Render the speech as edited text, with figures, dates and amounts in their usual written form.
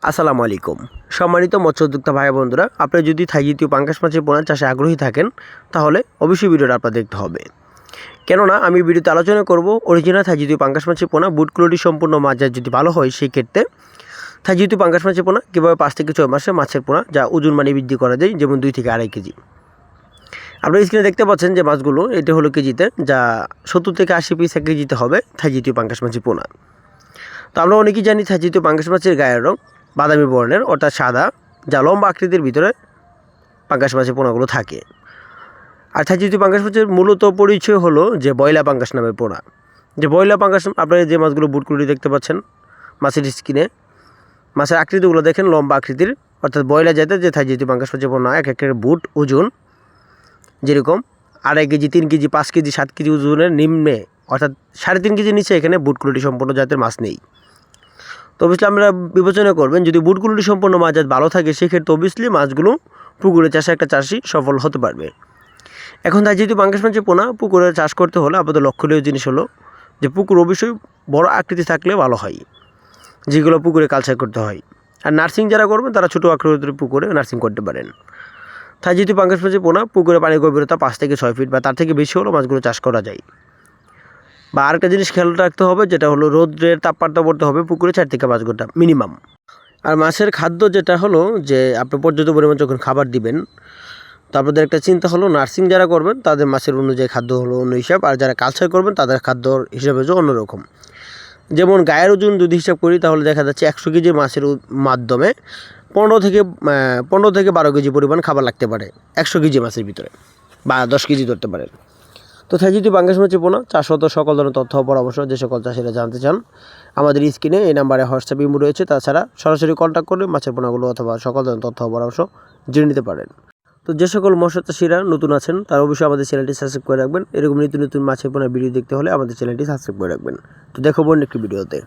আসসালামু আলাইকুম। সম্মানিত মৎস্য উদ্যোক্তা ভাই বন্ধুরা, আপনি যদি থাই জাতীয় পাঙ্গাস মাছের পোনা চাষে আগ্রহী থাকেন তাহলে অবশ্যই ভিডিওটা আপনার দেখতে হবে। কেননা আমি ভিডিওতে আলোচনা করব অরিজিনাল থাই জাতীয় পাঙ্গাস মাছের পোনা বুট কোয়ালিটি সম্পূর্ণ মাছ যদি ভালো হয় সেই ক্ষেত্রে থাই জাতীয় পাঙ্গাস মাছের পোনা কীভাবে 5 থেকে 6 মাসে মাছের পোনা যা ওজন মানে বৃদ্ধি করা যায়, যেমন 2 থেকে 2.5 কেজি। আপনারা স্ক্রিনে দেখতে পাচ্ছেন যে মাছগুলো এটা হলো কেজিতে, যা 70 থেকে 80 পিস এক কেজিতে হবে থাই জাতীয় পাঙ্গাস মাছের পোনা। তো আমরা অনেকেই জানি থাই জাতীয় পাঙ্গাস মাছের গায়ের রং বাদামি বর্ণের, অর্থাৎ সাদা, যা লম্বা আকৃতির ভিতরে পাঙ্গাস মাছের পোনাগুলো থাকে। আর থাই জাতীয় পাঙ্গাস মাছের মূলত পরিচয় হলো যে বয়লা পাঙ্গাস নামের পোনা। যে বয়লা পাঙ্গাস, আপনারা যে মাছগুলো বুটকুলি দেখতে পাচ্ছেন মাছের স্কিনে, মাছের আকৃতিগুলো দেখেন লম্বা আকৃতির, অর্থাৎ বয়লা জাতের যে থাই জাতীয় পাঙ্গাস মাছের পোনা এক একটা বুট ওজন যেরকম 2.5 কেজি, 3 কেজি, 5 কেজি, 7 কেজি ওজনের নিম্নে, অর্থাৎ 3.5 কেজির নিচে এখানে বুট কোয়ালিটি সম্পন্ন জাতের মাছ নেই। তো অবশ্যই আমরা বিবেচনা করবেন যদি বুট কোয়ালিটি সম্পন্ন মাছ জাত ভালো থাকে সেক্ষেত্রে অবশ্যই মাছগুলো পুকুরে চাষে একটা চাষি সফল হতে পারবে। এখন তাই যেহেতু পাঙ্গাস মাছের পোনা পুকুরে চাষ করতে হলে আপনাদের লক্ষণীয় জিনিস হলো যে পুকুর অবশ্যই বড় আকৃতি থাকলে ভালো হয়, যেগুলো পুকুরে কালচার করতে হয়। আর নার্সিং যারা করবেন তারা ছোটো আকৃতির পুকুরে নার্সিং করতে পারেন। তাই যেহেতু পাঙ্গাস মাছের পোনা পুকুরে পানির গভীরতা 5 থেকে 6 ফিট বা তার থেকে বেশি হলেও মাছগুলো চাষ করা যায়। বা আরেকটা জিনিস খেয়াল রাখতে হবে, যেটা হলো রোদ্রের তাপমাত্রা পড়তে হবে পুকুরে 4 থেকে 5 ঘন্টা মিনিমাম। আর মাছের খাদ্য যেটা হলো যে আপনি পর্যাপ্ত পরিমাণ যখন খাবার দিবেন, তারপরে একটা চিন্তা হলো নার্সিং যারা করবেন তাদের মাছের অনুযায়ী খাদ্য হলো অন্য হিসাব, আর যারা কালচার করবেন তাদের খাদ্যর হিসাবে হচ্ছে অন্যরকম। যেমন গায়ের ওজন যদি হিসাব করি তাহলে দেখা যাচ্ছে 100 কেজি মাছের মাধ্যমে 15 থেকে 12 কেজি পরিমাণ খাবার লাগতে পারে 100 কেজি মাছের ভিতরে, বা 10 কেজি ধরতে পারেন। তো থাই জাতীয় পাঙ্গাস মাছের পোনা চাষত সকল ধরনের তথ্য পরামর্শ যে সকল চাষিরা জানতে চান আমাদের স্ক্রিনে এই নাম্বারে হোয়াটসঅ্যাপ ইমো রয়েছে, তাছাড়া সরাসরি কন্ট্যাক্ট করে মাছের পোনাগুলো অথবা সকল ধরনের তথ্য পরামর্শ জেনে নিতে পারেন। তো যে সকল মৎস্য চাষিরা নতুন আছেন তারা অবশ্যই আমাদের চ্যানেলটি সাবস্ক্রাইব করে রাখবেন। এরকম নিত্য নতুন মাছের পোনা ভিডিও দেখতে হলে আমাদের চ্যানেলটি সাবস্ক্রাইব করে রাখবেন। তো দেখো অন্য একটি ভিডিওতে।